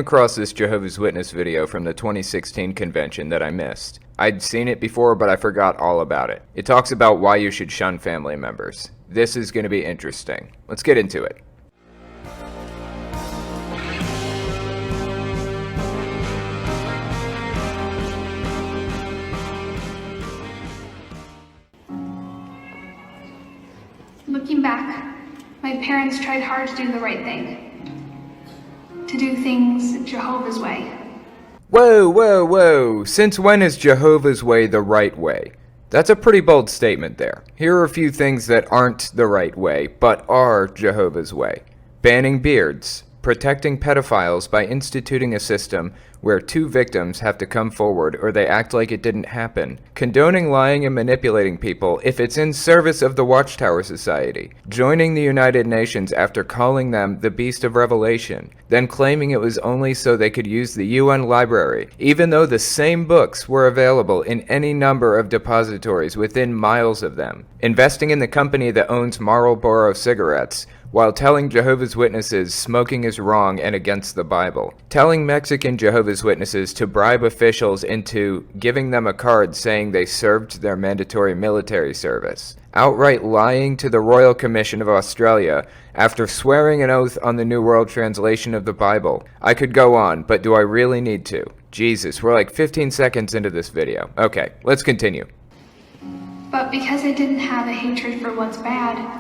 Across this Jehovah's Witness video from the 2016 convention that I missed. I'd seen it before, but I forgot all about it. It talks about why you should shun family members. This is going to be interesting. Let's get into it. Looking back, my parents tried hard to do the right thing. To do things Jehovah's way. Whoa. Since when is Jehovah's way the right way? That's a pretty bold statement there. Here are a few things that aren't the right way, but are Jehovah's way. Banning beards. Protecting pedophiles by instituting a system where two victims have to come forward or they act like it didn't happen. Condoning lying and manipulating people if it's in service of the Watchtower Society. Joining the United Nations after calling them the Beast of Revelation, then claiming it was only so they could use the UN library, even though the same books were available in any number of depositories within miles of them. Investing in the company that owns Marlboro cigarettes, while telling Jehovah's Witnesses smoking is wrong and against the Bible. Telling Mexican Jehovah's Witnesses to bribe officials into giving them a card saying they served their mandatory military service. Outright lying to the Royal Commission of Australia after swearing an oath on the New World Translation of the Bible. I could go on, but do I really need to? Jesus, we're like 15 seconds into this video. Okay, let's continue. But because I didn't have a hatred for what's bad,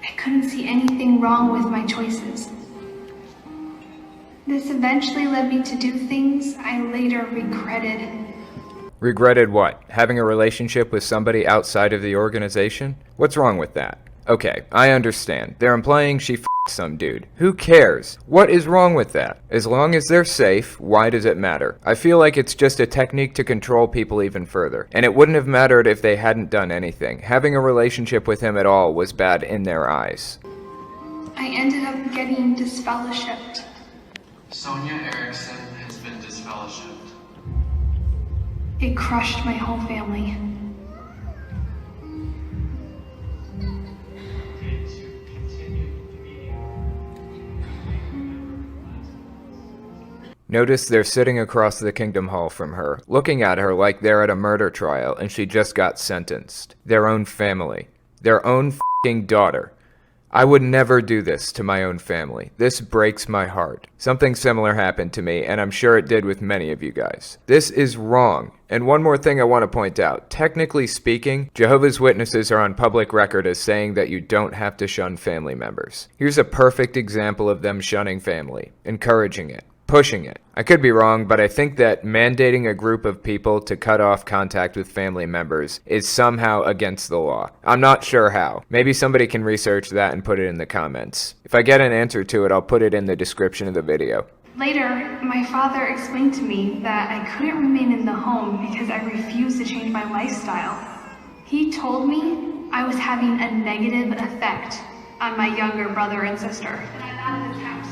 I couldn't see anything wrong with my choices. This eventually led me to do things I later regretted. Regretted what? Having a relationship with somebody outside of the organization? What's wrong with that? Okay, I understand. They're implying she f***ed some dude. Who cares? What is wrong with that? As long as they're safe, why does it matter? I feel like it's just a technique to control people even further. And it wouldn't have mattered if they hadn't done anything. Having a relationship with him at all was bad in their eyes. I ended up getting disfellowshipped. Sonia Erickson has been disfellowshipped. It crushed my whole family. Notice they're sitting across the Kingdom Hall from her, looking at her like they're at a murder trial and she just got sentenced. Their own family. Their own f***ing daughter. I would never do this to my own family. This breaks my heart. Something similar happened to me, and I'm sure it did with many of you guys. This is wrong. And one more thing I want to point out. Technically speaking, Jehovah's Witnesses are on public record as saying that you don't have to shun family members. Here's a perfect example of them shunning family, encouraging it, pushing it. I could be wrong, but I think that mandating a group of people to cut off contact with family members is somehow against the law. I'm not sure how. Maybe somebody can research that and put it in the comments. If I get an answer to it, I'll put it in the description of the video. Later, my father explained to me that I couldn't remain in the home because I refused to change my lifestyle. He told me I was having a negative effect on my younger brother and sister. And I'm out of the house.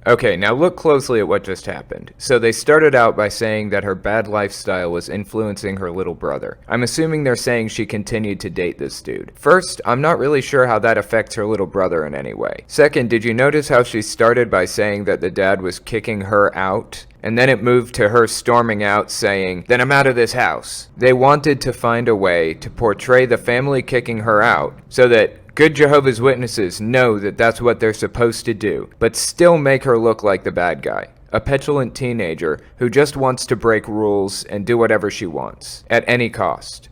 Okay, now look closely at what just happened. So they started out by saying that her bad lifestyle was influencing her little brother. I'm assuming they're saying she continued to date this dude. First, I'm not really sure how that affects her little brother in any way. Second, did you notice how she started by saying that the dad was kicking her out? And then it moved to her storming out saying, "Then I'm out of this house." They wanted to find a way to portray the family kicking her out so that good Jehovah's Witnesses know that that's what they're supposed to do, but still make her look like the bad guy. A petulant teenager who just wants to break rules and do whatever she wants, at any cost.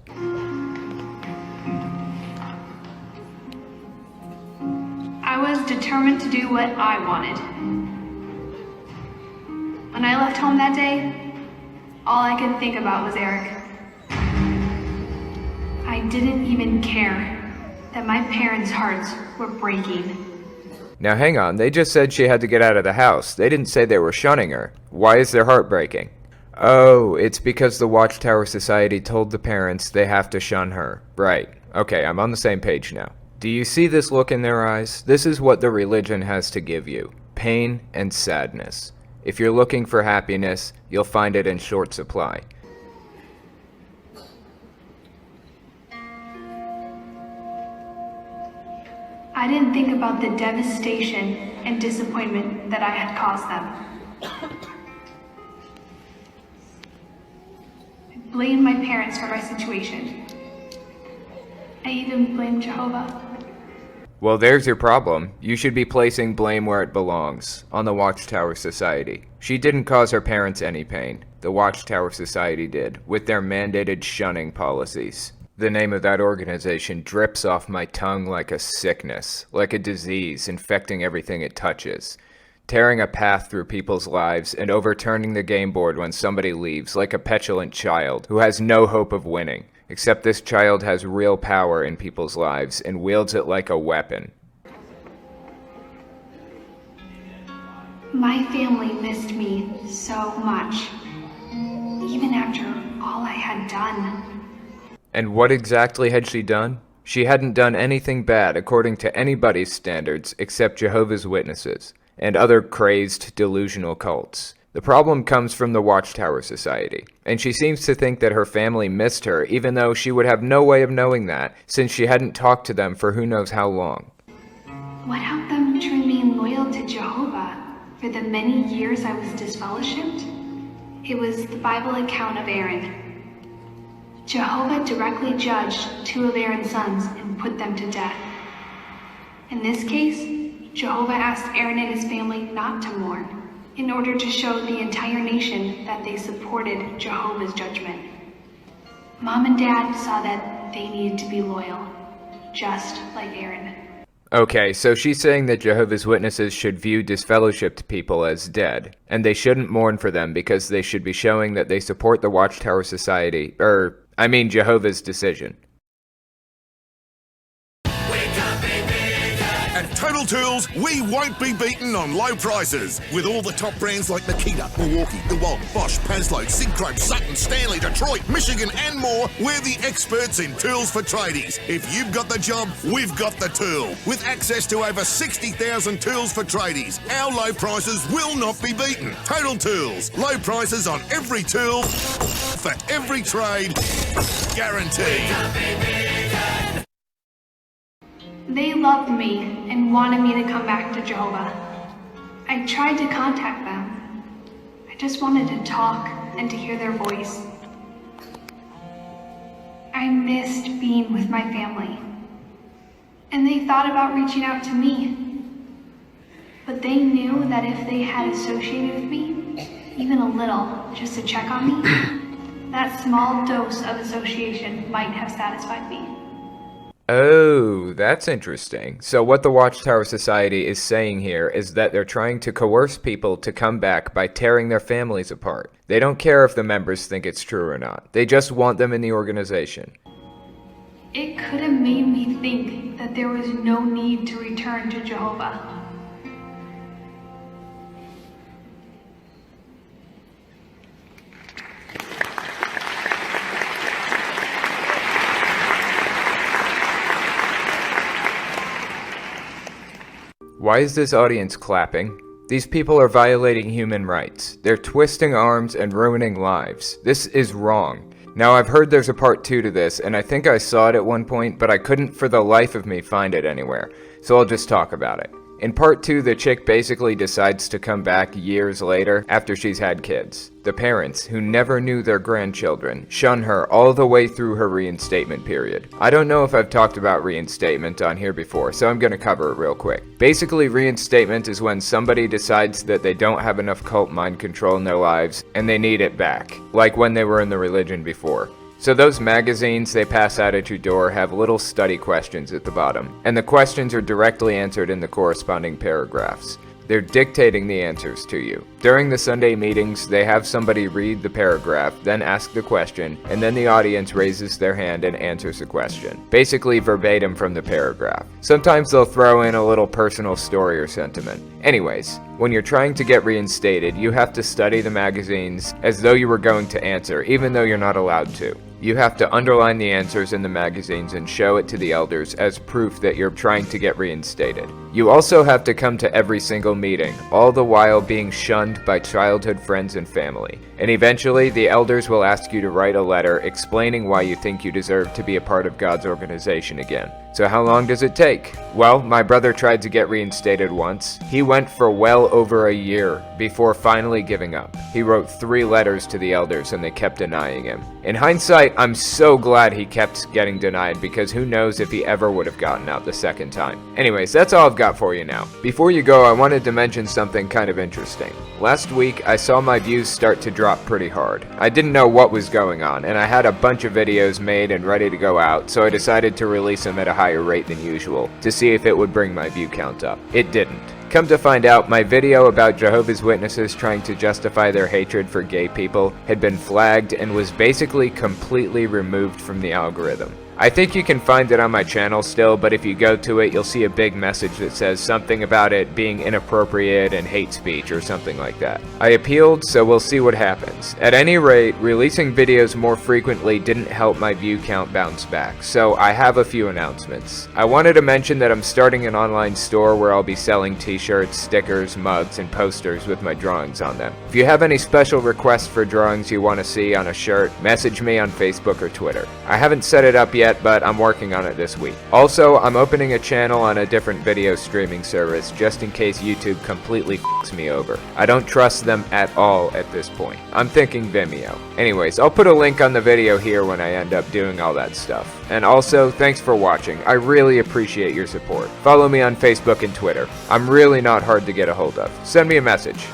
I was determined to do what I wanted. When I left home that day, all I could think about was Eric. I didn't even care that my parents' hearts were breaking. Now hang on, they just said she had to get out of the house. They didn't say they were shunning her. Why is their heart breaking? Oh, it's because the Watchtower Society told the parents they have to shun her. Right. Okay, I'm on the same page now. Do you see this look in their eyes? This is what the religion has to give you. Pain and sadness. If you're looking for happiness, you'll find it in short supply. I didn't think about the devastation and disappointment that I had caused them. blamed my parents for my situation. I even blamed Jehovah. Well, there's your problem. You should be placing blame where it belongs, on the Watchtower Society. She didn't cause her parents any pain. The Watchtower Society did, with their mandated shunning policies. The name of that organization drips off my tongue like a sickness, like a disease infecting everything it touches. Tearing a path through people's lives and overturning the game board when somebody leaves like a petulant child who has no hope of winning. Except this child has real power in people's lives and wields it like a weapon. My family missed me so much, even after all I had done. And what exactly had she done? She hadn't done anything bad according to anybody's standards except Jehovah's Witnesses and other crazed, delusional cults. The problem comes from the Watchtower Society, and she seems to think that her family missed her even though she would have no way of knowing that since she hadn't talked to them for who knows how long. What helped them to remain loyal to Jehovah for the many years I was disfellowshipped? It was the Bible account of Aaron. Jehovah directly judged 2 of Aaron's sons and put them to death. In this case, Jehovah asked Aaron and his family not to mourn, in order to show the entire nation that they supported Jehovah's judgment. Mom and Dad saw that they needed to be loyal, just like Aaron. Okay, so she's saying that Jehovah's Witnesses should view disfellowshipped people as dead, and they shouldn't mourn for them because they should be showing that they support the Watchtower Society, Jehovah's decision. At Total Tools, we won't be beaten on low prices. With all the top brands like Makita, Milwaukee, DeWalt, Bosch, Paslode, Syncrope, Sutton, Stanley, Detroit, Michigan, and more, we're the experts in tools for tradies. If you've got the job, we've got the tool. With access to over 60,000 tools for tradies, our low prices will not be beaten. Total Tools, low prices on every tool, for every trade, guaranteed. They loved me and wanted me to come back to Jehovah. I tried to contact them. I just wanted to talk and to hear their voice. I missed being with my family. And they thought about reaching out to me. But they knew that if they had associated with me, even a little, just to check on me, that small dose of association might have satisfied me. Oh, that's interesting. So what the Watchtower Society is saying here is that they're trying to coerce people to come back by tearing their families apart. They don't care if the members think it's true or not. They just want them in the organization. It could have made me think that there was no need to return to Jehovah. Why is this audience clapping? These people are violating human rights. They're twisting arms and ruining lives. This is wrong. Now, I've heard there's a part 2 to this, and I think I saw it at one point, but I couldn't for the life of me find it anywhere, so I'll just talk about it. In part 2, the chick basically decides to come back years later after she's had kids. The parents, who never knew their grandchildren, shun her all the way through her reinstatement period. I don't know if I've talked about reinstatement on here before, so I'm gonna cover it real quick. Basically, reinstatement is when somebody decides that they don't have enough cult mind control in their lives and they need it back, like when they were in the religion before. So those magazines they pass out at your door have little study questions at the bottom, and the questions are directly answered in the corresponding paragraphs. They're dictating the answers to you. During the Sunday meetings, they have somebody read the paragraph, then ask the question, and then the audience raises their hand and answers the question. Basically verbatim from the paragraph. Sometimes they'll throw in a little personal story or sentiment. Anyways, when you're trying to get reinstated, you have to study the magazines as though you were going to answer, even though you're not allowed to. You have to underline the answers in the magazines and show it to the elders as proof that you're trying to get reinstated. You also have to come to every single meeting, all the while being shunned by childhood friends and family. And eventually, the elders will ask you to write a letter explaining why you think you deserve to be a part of God's organization again. So how long does it take? Well, my brother tried to get reinstated once. He went for well over a year before finally giving up. He wrote 3 letters to the elders and they kept denying him. In hindsight, I'm so glad he kept getting denied because who knows if he ever would have gotten out the second time. Anyways, that's all I've got for you now. Before you go, I wanted to mention something kind of interesting. Last week, I saw my views start to drop pretty hard. I didn't know what was going on, and I had a bunch of videos made and ready to go out, so I decided to release them at a higher rate than usual to see if it would bring my view count up. It didn't. Come to find out, my video about Jehovah's Witnesses trying to justify their hatred for gay people had been flagged and was basically completely removed from the algorithm. I think you can find it on my channel still, but if you go to it, you'll see a big message that says something about it being inappropriate and hate speech or something like that. I appealed, so we'll see what happens. At any rate, releasing videos more frequently didn't help my view count bounce back, so I have a few announcements. I wanted to mention that I'm starting an online store where I'll be selling t-shirts, stickers, mugs, and posters with my drawings on them. If you have any special requests for drawings you want to see on a shirt, message me on Facebook or Twitter. I haven't set it up yet, but I'm working on it this week. Also, I'm opening a channel on a different video streaming service just in case YouTube completely f***s me over. I don't trust them at all at this point. I'm thinking Vimeo. Anyways, I'll put a link on the video here when I end up doing all that stuff. And also, thanks for watching. I really appreciate your support. Follow me on Facebook and Twitter. I'm really not hard to get a hold of. Send me a message.